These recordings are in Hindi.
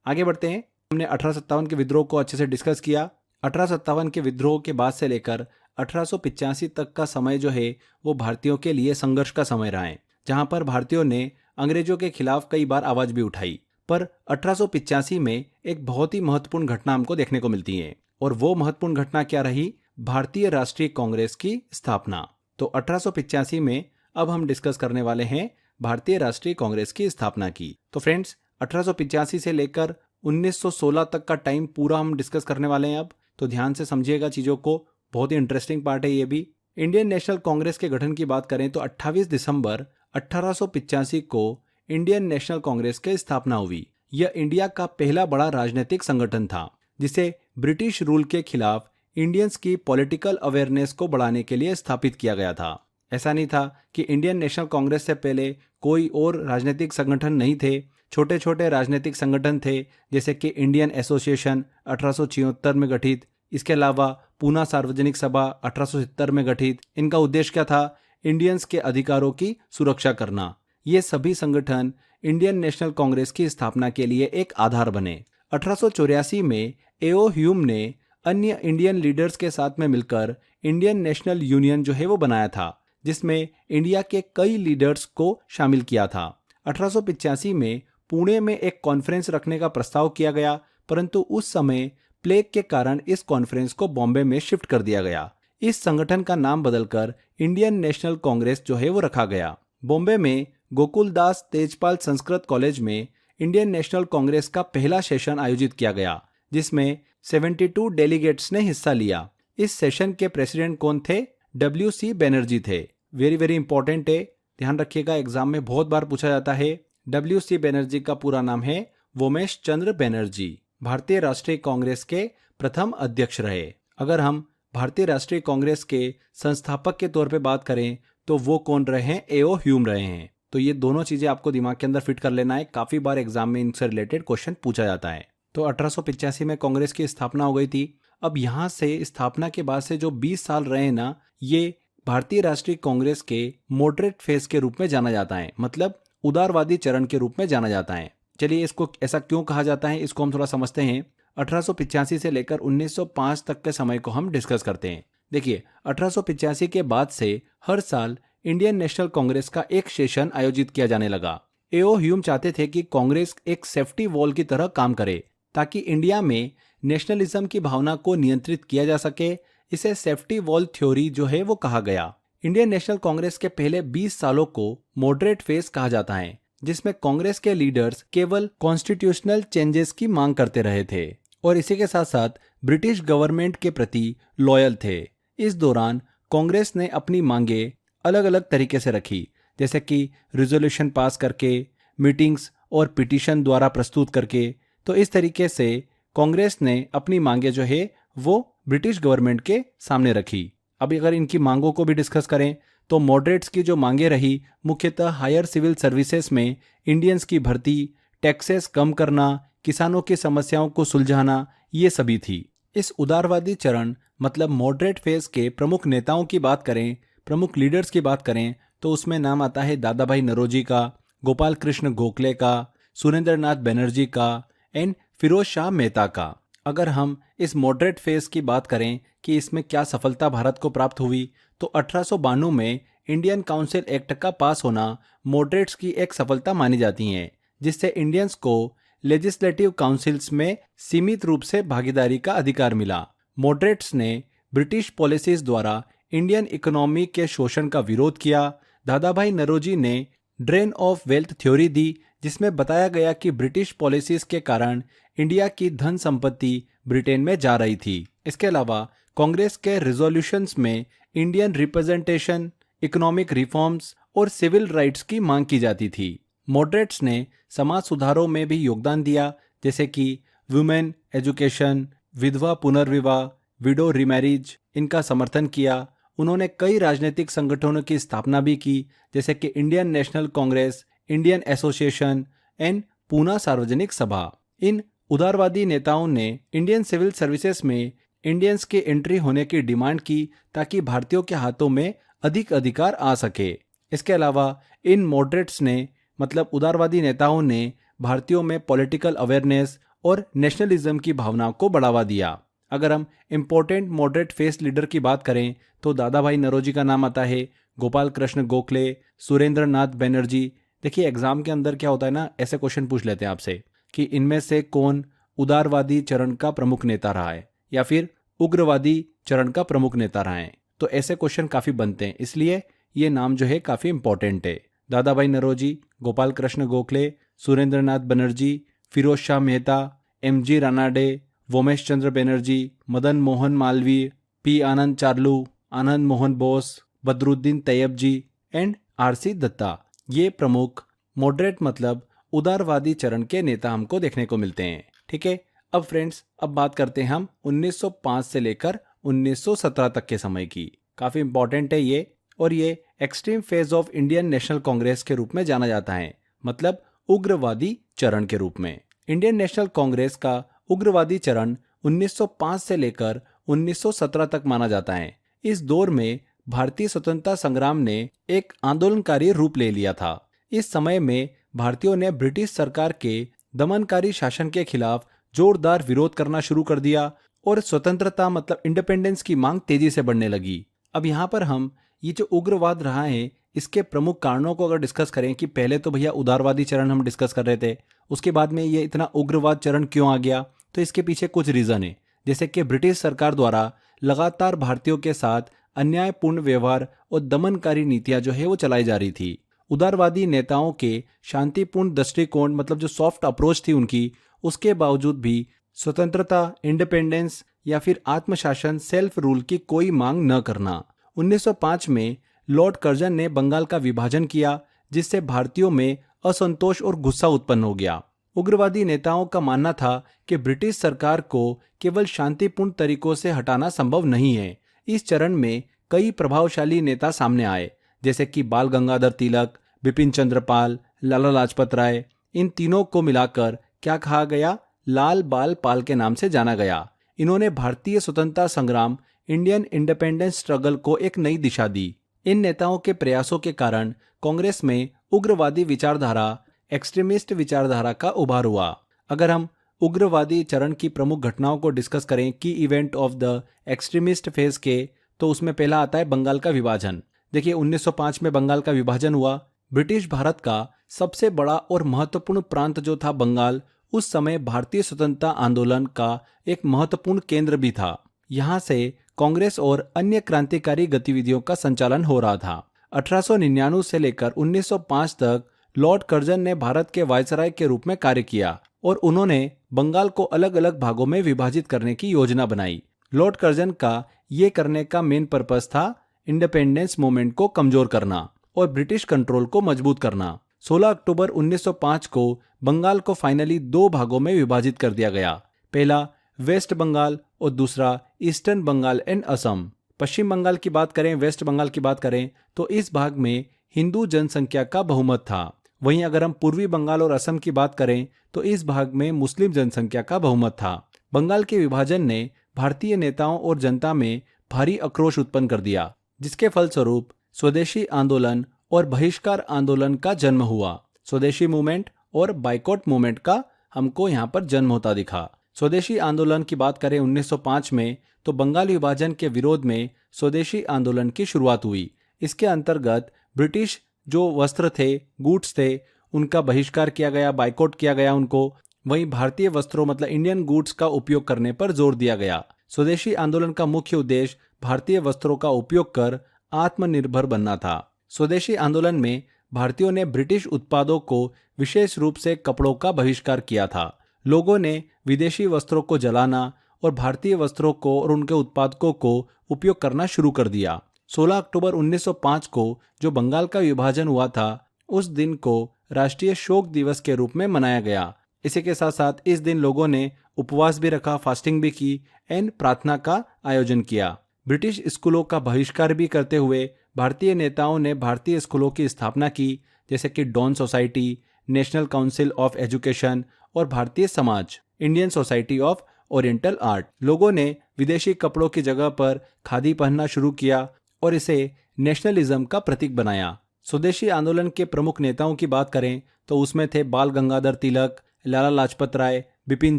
आगे बढ़ते हैं। हमने 1857 के विद्रोह को अच्छे से डिस्कस किया। 1857 के विद्रोह के बाद से लेकर 1885 तक का समय जो है वो भारतीयों के लिए संघर्ष का समय रहा है, जहां पर भारतीयों ने अंग्रेजों के खिलाफ कई बार आवाज भी उठाई। पर 1885 में एक बहुत ही महत्वपूर्ण घटना हमको देखने को मिलती है, और वो महत्वपूर्ण घटना क्या रही? भारतीय राष्ट्रीय कांग्रेस की स्थापना। तो 1885 में अब हम डिस्कस करने वाले हैं भारतीय राष्ट्रीय कांग्रेस की स्थापना की। तो फ्रेंड्स, 1885 से लेकर 1916 तक का टाइम पूरा हम डिस्कस करने वाले हैं अब, तो ध्यान से समझिएगा चीजों को, बहुत ही इंटरेस्टिंग पार्ट है ये भी। इंडियन नेशनल कांग्रेस के गठन की बात करें तो 28 दिसंबर 1885 को इंडियन नेशनल कांग्रेस की स्थापना हुई। यह इंडिया का पहला बड़ा राजनीतिक संगठन था जिसे ब्रिटिश रूल के खिलाफ इंडियंस की पॉलिटिकल अवेयरनेस को बढ़ाने के लिए स्थापित किया गया था। ऐसा नहीं था कि इंडियन नेशनल कांग्रेस से पहले कोई और राजनीतिक संगठन नहीं थे। छोटे छोटे राजनीतिक संगठन थे, जैसे कि इंडियन एसोसिएशन 1876 में गठित, इसके अलावा पूना सार्वजनिक सभा 1870 में गठित। इनका उद्देश्य क्या था? इंडियंस के अधिकारों की सुरक्षा करना। ये सभी संगठन इंडियन नेशनल कांग्रेस की स्थापना के लिए एक आधार बने। 1884 में एओ ह्यूम ने अन्य इंडियन लीडर्स के साथ में मिलकर इंडियन नेशनल यूनियन जो है वो बनाया था, जिसमें इंडिया के कई लीडर्स को शामिल किया था। 1885 में पुणे में एक कॉन्फ्रेंस रखने का प्रस्ताव किया गया, परंतु उस समय प्लेग के कारण इस कॉन्फ्रेंस को बॉम्बे में शिफ्ट कर दिया गया। इस संगठन का नाम बदलकर इंडियन नेशनल कांग्रेस जो है वो रखा गया। बॉम्बे में गोकुलदास तेजपाल संस्कृत कॉलेज में इंडियन नेशनल कांग्रेस का पहला सेशन आयोजित किया गया, जिसमें 72 डेलीगेट्स ने हिस्सा लिया। इस सेशन के प्रेसिडेंट कौन थे? WC बनर्जी थे। वेरी वेरी इंपॉर्टेंट है, ध्यान रखिएगा, एग्जाम में बहुत बार पूछा जाता है। WC बनर्जी का पूरा नाम है वोमेश चंद्र बनर्जी। भारतीय राष्ट्रीय कांग्रेस के प्रथम अध्यक्ष रहे। अगर हम भारतीय राष्ट्रीय कांग्रेस के संस्थापक के तौर पे बात करें तो वो कौन रहे हैं? एओ ह्यूम रहे हैं। तो ये दोनों चीजें आपको दिमाग के अंदर फिट कर लेना है, काफी बार एग्जाम में इनसे रिलेटेड क्वेश्चन पूछा जाता है। तो 1885 में कांग्रेस की स्थापना हो गई थी। अब यहाँ से स्थापना के बाद से जो 20 साल रहे ना, ये भारतीय राष्ट्रीय कांग्रेस के मॉडरेट फेज के रूप में जाना जाता है, मतलब उदारवादी चरण के रूप में जाना जाता है। चलिए, इसको ऐसा क्यों कहा जाता है इसको हम थोड़ा समझते हैं। 1885 से लेकर 1905 तक के समय को हम डिस्कस करते हैं। देखिए, 1885 के बाद से हर साल इंडियन नेशनल कांग्रेस का एक सेशन आयोजित किया जाने लगा। एओ ह्यूम चाहते थे कि कांग्रेस एक सेफ्टी वॉल की तरह काम करे, ताकि इंडिया में नेशनलिज्म की भावना को नियंत्रित किया जा सके। इसे सेफ्टी वॉल थ्योरी जो है वो कहा गया। इंडियन नेशनल कांग्रेस के पहले 20 सालों को मॉडरेट फेज कहा जाता है, जिसमें कांग्रेस के लीडर्स केवल कॉन्स्टिट्यूशनल चेंजेस की मांग करते रहे थे और इसी के साथ साथ ब्रिटिश गवर्नमेंट के प्रति लॉयल थे। इस दौरान कांग्रेस ने अपनी मांगे अलग अलग तरीके से रखी, जैसे कि रिजोल्यूशन पास करके, मीटिंग्स और पिटीशन द्वारा प्रस्तुत करके। तो इस तरीके से कांग्रेस ने अपनी मांगे जो है वो ब्रिटिश गवर्नमेंट के सामने रखी। अब अगर इनकी मांगों को भी डिस्कस करें तो मॉडरेट्स की जो मांगे रही, मुख्यतः हायर सिविल सर्विसेज में इंडियंस की भर्ती, टैक्सेस कम करना, किसानों की समस्याओं को सुलझाना, ये सभी थी। इस उदारवादी चरण मतलब मॉडरेट फेज के प्रमुख नेताओं की बात करें, प्रमुख लीडर्स की बात करें, तो उसमें नाम आता है दादा भाई नौरोजी का, गोपाल कृष्ण गोखले का, सुरेंद्र नाथ बनर्जी का एंड फिरोज शाह मेहता का। अगर हम इस मॉडरेट फेज की बात करें कि इसमें क्या सफलता भारत को प्राप्त हुई, तो 1892 में इंडियन काउंसिल एक्ट का पास होना मॉडरेट्स की एक सफलता मानी जाती है, जिससे इंडियंस को लेजिस्लेटिव काउंसिल्स में सीमित रूप से भागीदारी का अधिकार मिला। मॉडरेट्स ने ब्रिटिश पॉलिसीज द्वारा इंडियन इकोनॉमी के शोषण का विरोध किया। दादा भाई नौरोजी ने ड्रेन ऑफ वेल्थ थ्योरी दी, जिसमें बताया गया कि ब्रिटिश पॉलिसीज के कारण इंडिया की धन संपत्ति ब्रिटेन में जा रही थी। इसके अलावा कांग्रेस के रिजोल्यूशंस में इंडियन रिप्रेजेंटेशन, इकोनॉमिक रिफॉर्म्स और सिविल राइट्स की मांग की जाती थी। मॉडरेट्स ने समाज सुधारों में भी योगदान दिया, जैसे कि वुमेन एजुकेशन, विधवा पुनर्विवाह, विडो रिमैरिज, इनका समर्थन किया। उन्होंने कई राजनीतिक संगठनों की स्थापना भी की, जैसे कि Indian national Congress, Indian association and Poona सार्वजनिक सभा। इन उदारवादी नेताओं ने इंडियन सिविल सर्विसेज में इंडियंस के एंट्री होने की डिमांड की, ताकि भारतीयों के हाथों में अधिक अधिकार आ सके। इसके अलावा इन मॉडरेट्स ने मतलब उदारवादी नेताओं ने भारतीयों में पॉलिटिकल अवेयरनेस और नेशनलिज्म की भावना को बढ़ावा दिया। अगर हम इम्पोर्टेंट मॉडरेट फेस लीडर की बात करें तो दादा भाई नौरोजी का नाम आता है, गोपाल कृष्ण गोखले, सुरेंद्र नाथ बनर्जी। देखिए एग्जाम के अंदर क्या होता है ना, ऐसे क्वेश्चन पूछ लेते हैं आपसे कि इनमें से कौन उदारवादी चरण का प्रमुख नेता रहा है या फिर उग्रवादी चरण का प्रमुख नेता रहा है। तो ऐसे क्वेश्चन काफी बनते हैं, इसलिए ये नाम जो है काफी इंपॉर्टेंट है। Dadabhai Naoroji, Gopal Krishna Gokhale, Surendranath Banerjee, Pherozeshah Mehta, MG Ranade, Womesh Chandra Banerjee, Madan Mohan Malaviya, P Ananda Charlu, Anand Mohan Bose, Badruddin Tyabji and RC Datta. ये प्रमुख मॉडरेट मतलब उदारवादी चरण के नेता हमको देखने को मिलते हैं। ठीक है, अब फ्रेंड्स अब बात करते हैं हम 1905 से लेकर 1917 तक के समय की। काफी इंपॉर्टेंट है ये, और ये extreme phase of Indian national Congress के रूप में जाना जाता है, मतलब उग्रवादी चरण के रूप में। इंडियन नेशनल कांग्रेस का उग्रवादी चरण 1905 से लेकर 1917 तक माना जाता है। इस दौर में भारतीय स्वतंत्रता संग्राम ने एक आंदोलनकारी रूप ले लिया था। इस समय में भारतीयों ने ब्रिटिश सरकार के दमनकारी शासन के खिलाफ जोरदार विरोध करना शुरू कर दिया और स्वतंत्रता मतलब इंडिपेंडेंस की मांग तेजी से बढ़ने लगी। अब यहाँ पर हम ये जो उग्रवाद रहा है इसके प्रमुख कारणों को अगर डिस्कस करें कि पहले तो भैया उदारवादी चरण हम डिस्कस कर रहे थे, उसके बाद में ये इतना उग्रवाद चरण क्यों आ गया, तो इसके पीछे कुछ रीजन है। जैसे कि ब्रिटिश सरकार द्वारा लगातार भारतीयों के साथ अन्यायपूर्ण व्यवहार और दमनकारी नीतियां जो है वो चलाई जा रही थी। उदारवादी नेताओं के शांतिपूर्ण दृष्टिकोण मतलब जो सॉफ्ट अप्रोच थी उनकी, उसके बावजूद भी स्वतंत्रता, इंडिपेंडेंस या फिर आत्मशासन, सेल्फ रूल की कोई मांग न करना। 1905 में लॉर्ड कर्जन ने बंगाल का विभाजन किया, जिससे भारतीयों में असंतोष और गुस्सा उत्पन्न हो गया। उग्रवादी नेताओं का मानना था कि ब्रिटिश सरकार को केवल शांतिपूर्ण तरीकों से हटाना संभव नहीं है। इस चरण में कई प्रभावशाली नेता सामने आए, जैसे कि बाल गंगाधर तिलक, बिपिन चंद्र पाल, लाला लाजपत राय। इन तीनों को मिलाकर क्या कहा गया, लाल बाल पाल के नाम से जाना गया। इन्होंने भारतीय स्वतंत्रता संग्राम, इंडियन इंडिपेंडेंस स्ट्रगल को एक नई दिशा दी। इन नेताओं के प्रयासों के कारण कांग्रेस में उग्रवादी विचारधारा, एक्सट्रीमिस्ट विचारधारा का उभार हुआ। अगर हम उग्रवादी चरण की प्रमुख घटनाओं को डिस्कस करें, की event of the extremist phase के, तो उसमें पहला आता है बंगाल का विभाजन। देखिए 1905 में बंगाल का विभाजन हुआ। ब्रिटिश भारत का सबसे बड़ा और महत्वपूर्ण प्रांत जो था बंगाल, उस समय भारतीय स्वतंत्रता आंदोलन का एक महत्वपूर्ण केंद्र भी था। यहाँ से कांग्रेस और अन्य क्रांतिकारी गतिविधियों का संचालन हो रहा था। 1899 से लेकर 1905 तक लॉर्ड कर्जन ने भारत के वायसराय के रूप में कार्य किया और उन्होंने बंगाल को अलग अलग भागों में विभाजित करने की योजना बनाई। लॉर्ड कर्जन का ये करने का मेन पर्पस था इंडिपेंडेंस मूवमेंट को कमजोर करना और ब्रिटिश कंट्रोल को मजबूत करना। 16 अक्टूबर 1905 को बंगाल को फाइनली दो भागों में विभाजित कर दिया गया। पहला वेस्ट बंगाल और दूसरा ईस्टर्न बंगाल एंड असम। पश्चिम बंगाल की बात करें, वेस्ट बंगाल की बात करें तो इस भाग में हिंदू जनसंख्या का बहुमत था। वहीं अगर हम पूर्वी बंगाल और असम की बात करें तो इस भाग में मुस्लिम जनसंख्या का बहुमत था। बंगाल के विभाजन ने भारतीय नेताओं और जनता में भारी आक्रोश उत्पन्न कर दिया, जिसके फलस्वरूप स्वदेशी आंदोलन और बहिष्कार आंदोलन का जन्म हुआ। स्वदेशी मूवमेंट और बाइकॉट मूवमेंट का हमको यहाँ पर जन्म होता दिखा। स्वदेशी आंदोलन की बात करें 1905 में तो बंगाल विभाजन के विरोध में स्वदेशी आंदोलन की शुरुआत हुई। इसके अंतर्गत ब्रिटिश जो वस्त्र थे, गुड्स थे, उनका बहिष्कार किया गया, बाइकॉट किया गया उनको। वहीं भारतीय वस्त्रों मतलब इंडियन गुड्स का उपयोग करने पर जोर दिया गया। स्वदेशी आंदोलन का मुख्य उद्देश्य भारतीय वस्त्रों का उपयोग कर आत्मनिर्भर बनना था। स्वदेशी आंदोलन में भारतीयों ने ब्रिटिश उत्पादों को, विशेष रूप से कपड़ों का बहिष्कार किया था। लोगों ने विदेशी वस्त्रों को जलाना और भारतीय वस्त्रों को और उनके उत्पादकों को उपयोग करना शुरू कर दिया। 16 अक्टूबर 1905 को जो बंगाल का विभाजन हुआ था, उस दिन को राष्ट्रीय शोक दिवस के रूप में मनाया गया। इसी के साथ साथ इस दिन लोगों ने उपवास भी रखा, फास्टिंग भी की एंड प्रार्थना का आयोजन किया। ब्रिटिश स्कूलों का बहिष्कार भी करते हुए भारतीय नेताओं ने भारतीय स्कूलों की स्थापना की, जैसे कि Dawn Society, National Council of Education और भारतीय समाज, Indian Society of Oriental Art. लोगों ने विदेशी कपड़ों की जगह पर खादी पहनना शुरू किया और इसे नेशनलिज्म का प्रतीक बनाया। स्वदेशी आंदोलन के प्रमुख नेताओं की बात करें तो उसमें थे बाल गंगाधर तिलक, लाला लाजपत राय, बिपिन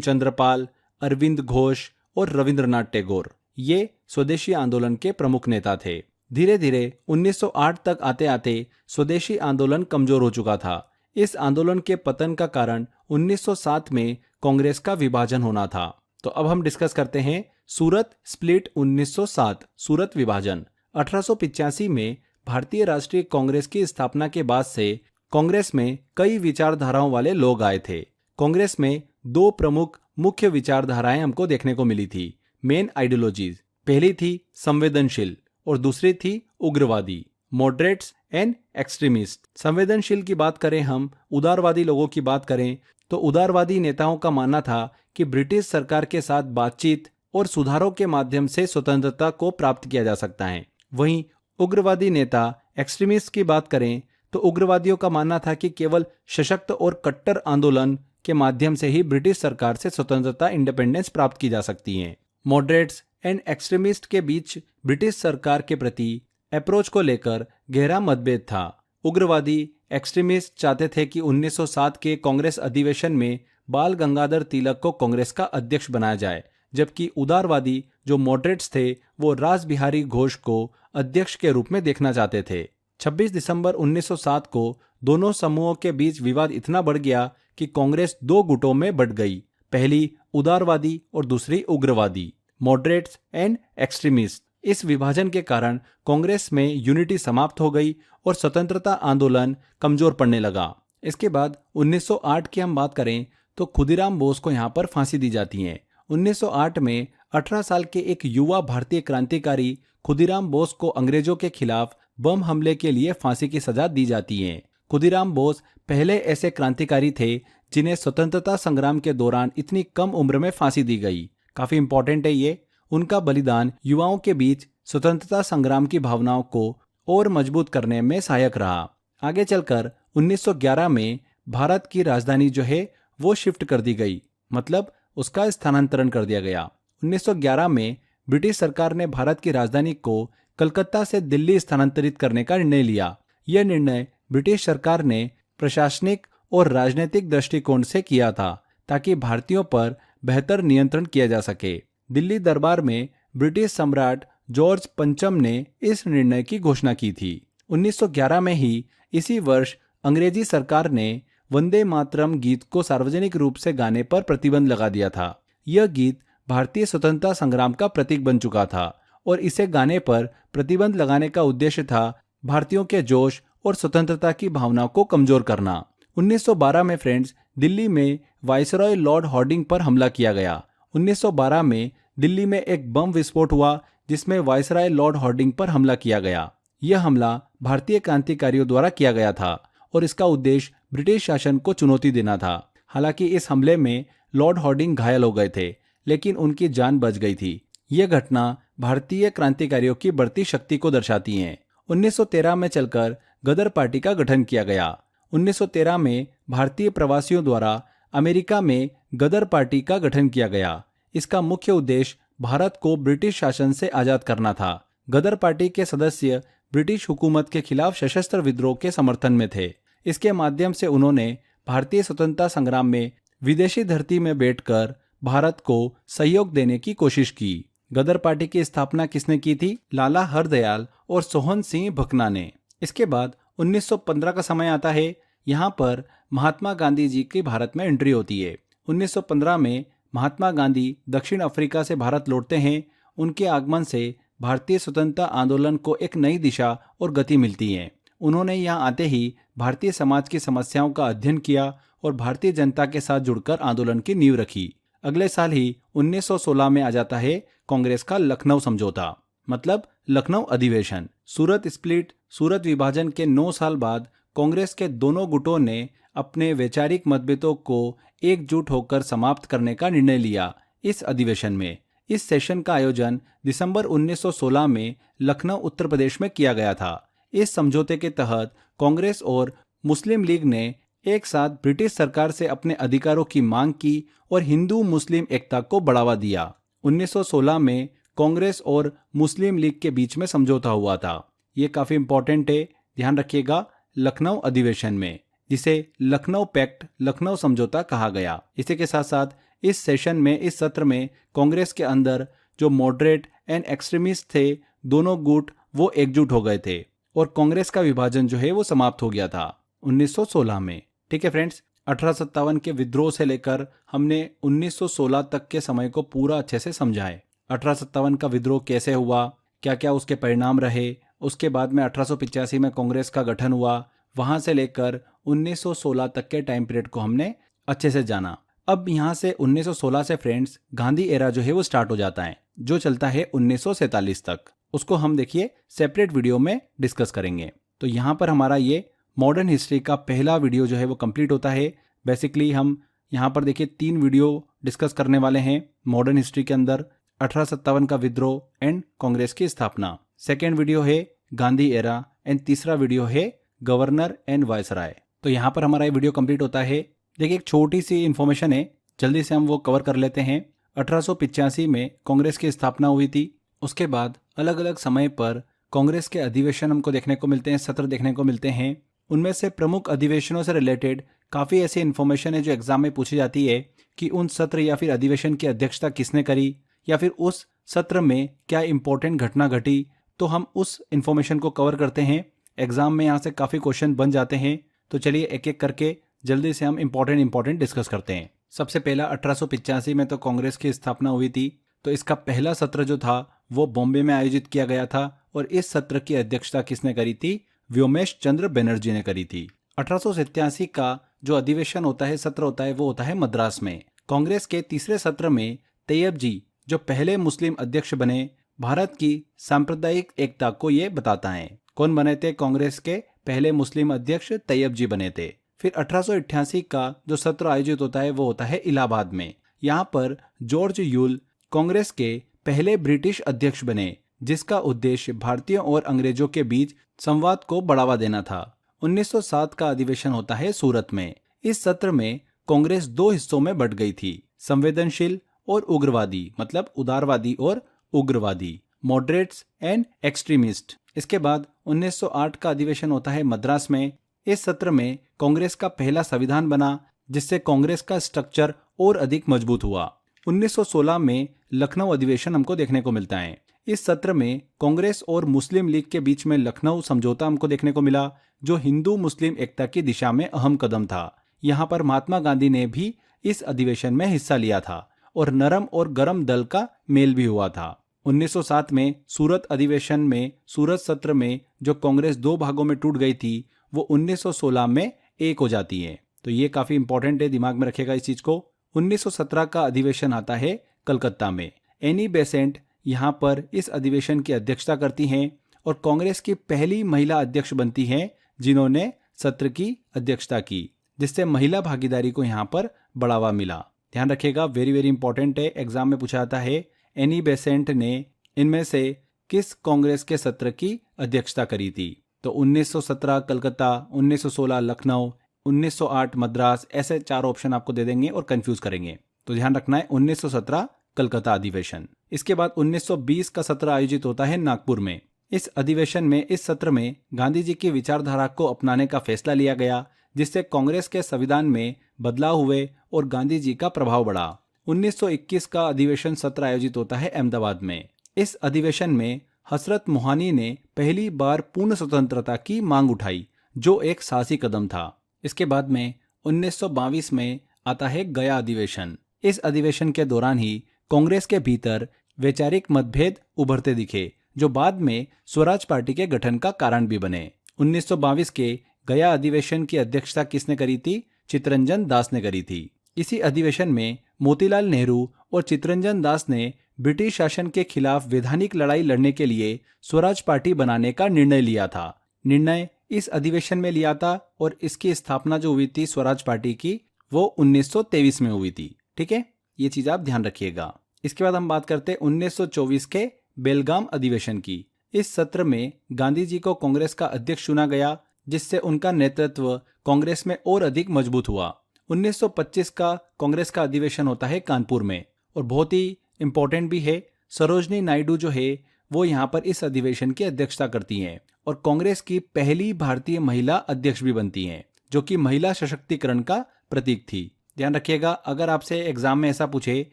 चंद्र पाल, अरविंद घोष और रविंद्रनाथ टैगोर। ये स्वदेशी आंदोलन के प्रमुख नेता थे। धीरे धीरे 1908 तक आते आते स्वदेशी आंदोलन कमजोर हो चुका था। इस आंदोलन के पतन का कारण 1907 में कांग्रेस का विभाजन होना था। तो अब हम डिस्कस करते हैं सूरत स्प्लिट 1907, सूरत विभाजन। 1885 में भारतीय राष्ट्रीय कांग्रेस की स्थापना के बाद से कांग्रेस में कई विचारधाराओं वाले लोग आए थे। कांग्रेस में दो प्रमुख मुख्य विचारधाराएं हमको देखने को मिली थी, मेन आइडियोलॉजीज। पहली थी संवेदनशील और दूसरी थी उग्रवादी, मॉडरेट्स एंड एक्सट्रीमिस्ट। संवेदनशील की बात करें, हम उदारवादी लोगों की बात करें तो उदारवादी नेताओं का मानना था कि ब्रिटिश सरकार के साथ बातचीत और सुधारों के माध्यम से स्वतंत्रता को प्राप्त किया जा सकता है। वहीं उग्रवादी नेता एक्सट्रीमिस्ट की बात करें तो उग्रवादियों का मानना था कि केवल सशक्त और कट्टर आंदोलन के माध्यम से ही ब्रिटिश सरकार से स्वतंत्रता, इंडिपेंडेंस प्राप्त की जा सकती है। मॉडरेट्स एंड एक्सट्रीमिस्ट के बीच ब्रिटिश सरकार के प्रति अप्रोच को लेकर गहरा मतभेद था। उग्रवादी एक्सट्रीमिस्ट चाहते थे कि 1907 के कांग्रेस अधिवेशन में बाल गंगाधर तिलक को कांग्रेस का अध्यक्ष बनाया जाए, जबकि उदारवादी जो मॉडरेट्स थे वो रास बिहारी घोष को अध्यक्ष के रूप में देखना चाहते थे। 26 दिसंबर 1907 को दोनों समूहों के बीच विवाद इतना बढ़ गया कि कांग्रेस दो गुटों में बंट गई, पहली उदारवादी और दूसरी उग्रवादी, मॉडरेट्स एंड एक्सट्रीमिस्ट। इस विभाजन के कारण कांग्रेस में यूनिटी समाप्त हो गई और स्वतंत्रता आंदोलन कमजोर पड़ने लगा। इसके बाद 1908 की हम बात करें तो खुदीराम बोस को यहाँ पर फांसी दी जाती है। 1908 में 18 साल के एक युवा भारतीय क्रांतिकारी खुदीराम बोस को अंग्रेजों के खिलाफ बम हमले के लिए फांसी की सजा दी जाती है। खुदीराम बोस पहले ऐसे क्रांतिकारी थे जिन्हें स्वतंत्रता संग्राम के दौरान इतनी कम उम्र में फांसी दी गई। काफी इंपॉर्टेंट है ये। उनका बलिदान युवाओं के बीच स्वतंत्रता संग्राम की भावनाओं को और मजबूत करने में सहायक रहा। आगे चलकर 1911 में भारत की राजधानी जो है वो शिफ्ट कर दी गई, मतलब उसका स्थानांतरण कर दिया गया। 1911 में ब्रिटिश सरकार ने भारत की राजधानी को कलकत्ता से दिल्ली स्थानांतरित करने का निर्णय लिया। यह निर्णय ब्रिटिश सरकार ने प्रशासनिक और राजनीतिक दृष्टिकोण से किया था ताकि भारतीयों पर बेहतर नियंत्रण किया जा सके। दिल्ली दरबार में ब्रिटिश सम्राट जॉर्ज पंचम ने इस निर्णय की घोषणा की थी। 1911 में ही इसी वर्ष अंग्रेजी सरकार ने वंदे मातरम गीत को सार्वजनिक रूप से गाने पर प्रतिबंध लगा दिया था। यह गीत भारतीय स्वतंत्रता संग्राम का प्रतीक बन चुका था और इसे गाने पर प्रतिबंध लगाने का उद्देश्य था भारतीयों के जोश और स्वतंत्रता की भावना को कमजोर करना। 1912 में फ्रेंड्स, दिल्ली में वायसरॉय लॉर्ड हॉर्डिंग पर हमला किया गया। 1912 में दिल्ली में एक बम विस्फोट हुआ जिसमें वायसरॉय लॉर्ड हॉर्डिंग पर हमला किया गया। यह हमला भारतीय क्रांतिकारियों द्वारा किया गया था और इसका उद्देश्य ब्रिटिश शासन को चुनौती देना था। हालांकि इस हमले में लॉर्ड हॉर्डिंग घायल हो गए थे, लेकिन उनकी जान बच गई थी। यह घटना भारतीय क्रांतिकारियों की बढ़ती शक्ति को दर्शाती है। 1913 में चलकर गदर पार्टी का गठन किया गया। 1913 में भारतीय प्रवासियों द्वारा अमेरिका में गदर पार्टी का गठन किया गया। इसका मुख्य उद्देश्य भारत को ब्रिटिश शासन से आजाद करना था। गदर पार्टी के सदस्य ब्रिटिश हुकूमत के खिलाफ सशस्त्र विद्रोह के समर्थन में थे। इसके माध्यम से उन्होंने भारतीय स्वतंत्रता संग्राम में विदेशी धरती में बैठकर भारत को सहयोग देने की कोशिश की। गदर पार्टी की स्थापना किसने की थी? लाला हरदयाल और सोहन सिंह भकना ने। इसके बाद 1915 का समय आता है। यहाँ पर महात्मा गांधी जी की भारत में एंट्री होती है। 1915 में महात्मा गांधी दक्षिण अफ्रीका से भारत लौटते हैं। उनके आगमन से भारतीय स्वतंत्रता आंदोलन को एक नई दिशा और गति मिलती है। उन्होंने यहाँ आते ही भारतीय समाज की समस्याओं का अध्ययन किया और भारतीय जनता के साथ जुड़कर आंदोलन की नींव रखी। अगले साल ही 1916 में आ जाता है कांग्रेस का लखनऊ समझौता, मतलब लखनऊ अधिवेशन। सूरत स्प्लिट, सूरत विभाजन के 9 साल बाद कांग्रेस के दोनों गुटों ने अपने वैचारिक मतभेदों को एकजुट होकर समाप्त करने का निर्णय लिया इस अधिवेशन में। इस सेशन का आयोजन दिसंबर 1916 में लखनऊ उत्तर प्रदेश में किया गया था। इस समझौते के तहत कांग्रेस और मुस्लिम लीग ने एक साथ ब्रिटिश सरकार से अपने अधिकारों की मांग की और हिंदू मुस्लिम एकता को बढ़ावा दिया। 1916 में कांग्रेस और मुस्लिम लीग के बीच में समझौता हुआ था। ये काफी इंपॉर्टेंट है, ध्यान रखिएगा। लखनऊ अधिवेशन में, जिसे लखनऊ पैक्ट, लखनऊ समझौता कहा गया। इसी के साथ साथ इस सेशन में, इस सत्र में कांग्रेस के अंदर जो मॉडरेट एंड एक्सट्रीमिस्ट थे, दोनों गुट वो एकजुट हो गए थे और कांग्रेस का विभाजन जो है वो समाप्त हो गया था 1916 में। ठीक है फ्रेंड्स, 1857 के विद्रोह से लेकर हमने 1916 तक के समय को पूरा अच्छे से समझा है। 1857 का विद्रोह कैसे हुआ, क्या क्या उसके परिणाम रहे, उसके बाद में 1885 में कांग्रेस का गठन हुआ, वहां से लेकर 1916 तक के टाइम पीरियड को हमने अच्छे से जाना। अब यहाँ से 1916 से फ्रेंड्स गांधी एरा जो है वो स्टार्ट हो जाता है, जो चलता है 1947 तक। उसको हम देखिए सेपरेट वीडियो में डिस्कस करेंगे। तो यहाँ पर हमारा ये मॉडर्न हिस्ट्री का पहला वीडियो जो है वो कंप्लीट होता है। बेसिकली हम यहाँ पर देखिए 3 वीडियो डिस्कस करने वाले हैं मॉडर्न हिस्ट्री के अंदर। 1857 का विद्रोह एंड कांग्रेस की स्थापना, सेकेंड वीडियो है गांधी एरा एंड तीसरा वीडियो है गवर्नर एंड वायसराय। तो यहाँ पर हमारा ये वीडियो कंप्लीट होता है। देखिए एक छोटी सी इन्फॉर्मेशन है, जल्दी से हम वो कवर कर लेते हैं। 1885 में कांग्रेस की स्थापना हुई थी। उसके बाद अलग अलग समय पर कांग्रेस के अधिवेशन हमको देखने को मिलते हैं, सत्र देखने को मिलते हैं। उनमें से प्रमुख अधिवेशनों से रिलेटेड काफ़ी ऐसी इन्फॉर्मेशन है जो एग्जाम में पूछी जाती है कि उन सत्र या फिर अधिवेशन की अध्यक्षता किसने करी, या फिर उस सत्र में क्या इंपॉर्टेंट घटना घटी। तो हम उस इन्फॉर्मेशन को कवर करते हैं। एग्जाम में यहाँ से काफ़ी क्वेश्चन बन जाते हैं। तो चलिए एक एक करके जल्दी से हम इंपॉर्टेंट डिस्कस करते हैं। सबसे पहला 1885 में तो कांग्रेस की स्थापना हुई थी। तो इसका पहला सत्र जो था वो बॉम्बे में आयोजित किया गया था और इस सत्र की अध्यक्षता किसने करी थी? व्योमेश चंद्र बनर्जी ने करी थी। 1887 का जो अधिवेशन होता है, सत्र होता है, वो होता है मद्रास में। कांग्रेस के तीसरे सत्र में तैयब जी जो पहले मुस्लिम अध्यक्ष बने, भारत की सांप्रदायिक एकता को ये बताता है। कौन बने थे? कांग्रेस के पहले मुस्लिम अध्यक्ष तैयब जी बने थे। फिर 1888 का जो सत्र आयोजित होता है वो होता है इलाहाबाद में। यहाँ पर जॉर्ज यूल कांग्रेस के पहले ब्रिटिश अध्यक्ष बने, जिसका उद्देश्य भारतीयों और अंग्रेजों के बीच संवाद को बढ़ावा देना था। 1907 का अधिवेशन होता है सूरत में। इस सत्र में कांग्रेस 2 हिस्सों में बंट गई थी, संवेदनशील और उग्रवादी, मतलब उदारवादी और उग्रवादी, मॉडरेट्स एंड एक्सट्रीमिस्ट। इसके बाद 1908 का अधिवेशन होता है मद्रास में। इस सत्र में कांग्रेस का पहला संविधान बना, जिससे कांग्रेस का स्ट्रक्चर और अधिक मजबूत हुआ। 1916 में लखनऊ अधिवेशन हमको देखने को मिलता है। इस सत्र में कांग्रेस और मुस्लिम लीग के बीच में लखनऊ समझौता हमको देखने को मिला, जो हिंदू मुस्लिम एकता की दिशा में अहम कदम था। यहाँ पर महात्मा गांधी ने भी इस अधिवेशन में हिस्सा लिया था और नरम और गरम दल का मेल भी हुआ था। 1907 में सूरत अधिवेशन में, सूरत सत्र में जो कांग्रेस 2 भागों में टूट गई थी, वो 1916 में एक हो जाती है। तो ये काफी इंपॉर्टेंट है, दिमाग में रखेगा इस चीज को। 1917 का अधिवेशन आता है कलकत्ता में। एनी बेसेंट यहाँ पर इस अधिवेशन की अध्यक्षता करती हैं और कांग्रेस की पहली महिला अध्यक्ष बनती हैं, जिन्होंने सत्र की अध्यक्षता की, जिससे महिला भागीदारी को यहाँ पर बढ़ावा मिला। ध्यान रखिएगा, वेरी वेरी इंपॉर्टेंट है, एग्जाम में पूछा जाता है। एनी बेसेंट ने इनमें से किस कांग्रेस के सत्र की अध्यक्षता करी थी? तो 1917 कलकत्ता, 1916 लखनऊ, 1908 मद्रास, ऐसे 4 ऑप्शन आपको दे देंगे और कंफ्यूज करेंगे। तो ध्यान रखना है 1917 कलकत्ता अधिवेशन। इसके बाद 1920 का सत्र आयोजित होता है नागपुर में। इस अधिवेशन में, इस सत्र में गांधी जी की विचारधारा को अपनाने का फैसला लिया गया, जिससे कांग्रेस के संविधान में बदलाव हुए और गांधी जी का प्रभाव बढ़ा। 1921 का अधिवेशन सत्र आयोजित होता है अहमदाबाद में। इस अधिवेशन में हजरत मोहानी ने पहली बार पूर्ण स्वतंत्रता की मांग उठाई, जो एक साहसी कदम था। इसके बाद में 1922 में आता है गया अधिवेशन। इस अधिवेशन के दौरान ही कांग्रेस के भीतर वैचारिक मतभेद उभरते दिखे, जो बाद में स्वराज पार्टी के गठन का कारण भी बने। 1922 के गया अधिवेशन की अध्यक्षता किसने करी थी? चित्तरंजन दास ने करी थी। इसी अधिवेशन में मोतीलाल नेहरू और चित्तरंजन दास ने ब्रिटिश शासन के खिलाफ वैधानिक लड़ाई लड़ने के लिए स्वराज पार्टी बनाने का निर्णय लिया था। निर्णय इस अधिवेशन में लिया था और इसकी स्थापना जो हुई थी स्वराज पार्टी की, वो 1923 में हुई थी। ठीक है, ये चीज आप ध्यान रखिएगा। इसके बाद हम बात करते हैं 1924 के बेलगाम अधिवेशन की। इस सत्र में गांधी जी को कांग्रेस का अध्यक्ष चुना गया, जिससे उनका नेतृत्व कांग्रेस में और अधिक मजबूत हुआ। 1925 का कांग्रेस का अधिवेशन होता है कानपुर में और बहुत ही इंपॉर्टेंट भी है। सरोजनी नायडू जो है वो यहाँ पर इस अधिवेशन की अध्यक्षता करती हैं और कांग्रेस की पहली भारतीय महिला अध्यक्ष भी बनती हैं, जो कि महिला सशक्तिकरण का प्रतीक थी। ध्यान रखिएगा, अगर आपसे एग्जाम में ऐसा पूछे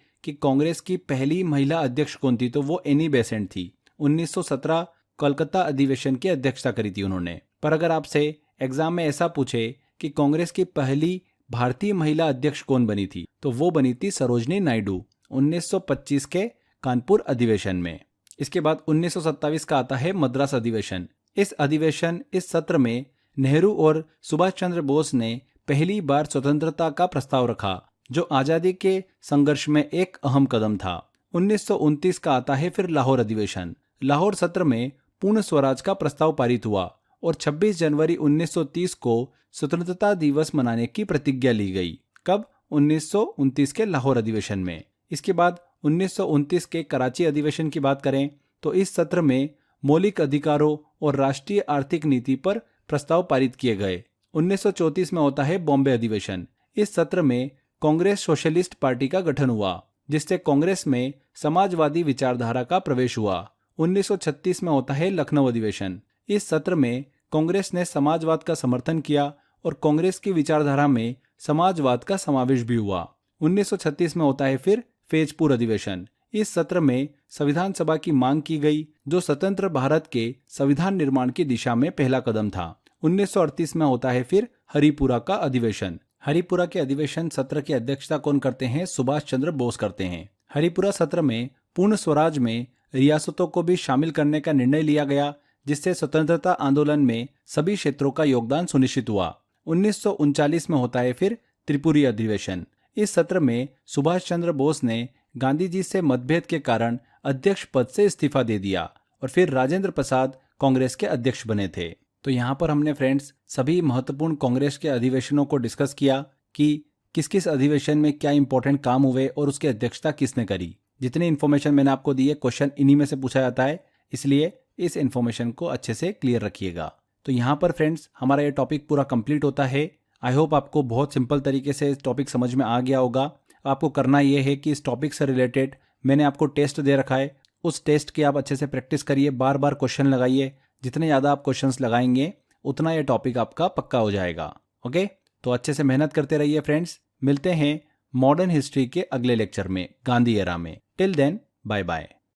कि कांग्रेस की पहली महिला अध्यक्ष कौन थी, तो वो एनी बेसेंट थी। 1917 कोलकाता अधिवेशन की अध्यक्षता करी थी उन्होंने। पर अगर आपसे एग्जाम में ऐसा पूछे कि कांग्रेस की पहली भारतीय महिला अध्यक्ष कौन बनी थी, तो वो बनी थी सरोजनी नायडू 1925 के कानपुर अधिवेशन में। इसके बाद 1927 का आता है मद्रास अधिवेशन। इस सत्र में नेहरू और सुभाष चंद्र बोस ने पहली बार स्वतंत्रता का प्रस्ताव रखा, जो आजादी के संघर्ष में एक अहम कदम था। 1929 का आता है फिर लाहौर अधिवेशन। लाहौर सत्र में पूर्ण स्वराज का प्रस्ताव पारित हुआ और 26 जनवरी 1930 को स्वतंत्रता दिवस मनाने की प्रतिज्ञा ली गई। कब? 1929 के लाहौर अधिवेशन में। इसके बाद 1929 के कराची अधिवेशन की बात करें तो इस सत्र में मौलिक अधिकारों और राष्ट्रीय आर्थिक नीति पर प्रस्ताव पारित किए गए। 1934 में होता है बॉम्बे अधिवेशन। इस सत्र में कांग्रेस सोशलिस्ट पार्टी का गठन हुआ, जिससे कांग्रेस में समाजवादी विचारधारा का प्रवेश हुआ। 1936 में होता है लखनऊ अधिवेशन। इस सत्र में कांग्रेस ने समाजवाद का समर्थन किया और कांग्रेस की विचारधारा में समाजवाद का समावेश भी हुआ। 1936 में होता है फिर फैजपुर अधिवेशन। इस सत्र में संविधान सभा की मांग की गई, जो स्वतंत्र भारत के संविधान निर्माण की दिशा में पहला कदम था। 1938 में होता है फिर हरिपुरा का अधिवेशन। हरिपुरा के अधिवेशन सत्र की अध्यक्षता कौन करते हैं? सुभाष चंद्र बोस करते हैं। हरिपुरा सत्र में पूर्ण स्वराज में रियासतों को भी शामिल करने का निर्णय लिया गया, जिससे स्वतंत्रता आंदोलन में सभी क्षेत्रों का योगदान सुनिश्चित हुआ। 1939 में होता है फिर त्रिपुरी अधिवेशन। इस सत्र में सुभाष चंद्र बोस ने गांधी जी से मतभेद के कारण अध्यक्ष पद से इस्तीफा दे दिया और फिर राजेंद्र प्रसाद कांग्रेस के अध्यक्ष बने थे। तो यहाँ पर हमने फ्रेंड्स सभी महत्वपूर्ण कांग्रेस के अधिवेशनों को डिस्कस किया कि किस किस अधिवेशन में क्या इंपॉर्टेंट काम हुए और उसकी अध्यक्षता किसने करी। जितनी इन्फॉर्मेशन मैंने आपको दी है, क्वेश्चन इन्हीं में से पूछा जाता है, इसलिए इस इन्फॉर्मेशन को अच्छे से क्लियर रखिएगा। तो यहाँ पर फ्रेंड्स हमारा ये टॉपिक पूरा कंप्लीट होता है। आई होप आपको बहुत सिंपल तरीके से टॉपिक समझ में आ गया होगा। आपको करना ये है कि इस टॉपिक से रिलेटेड मैंने आपको टेस्ट दे रखा है, उस टेस्ट की आप अच्छे से प्रैक्टिस करिए, बार बार क्वेश्चन लगाइए। जितने ज़्यादा आप क्वेश्चंस लगाएंगे उतना ये टॉपिक आपका पक्का हो जाएगा। ओके, तो अच्छे से मेहनत करते रहिए फ्रेंड्स। मिलते हैं मॉडर्न हिस्ट्री के अगले लेक्चर में, गांधी एरा में। Till then, bye bye.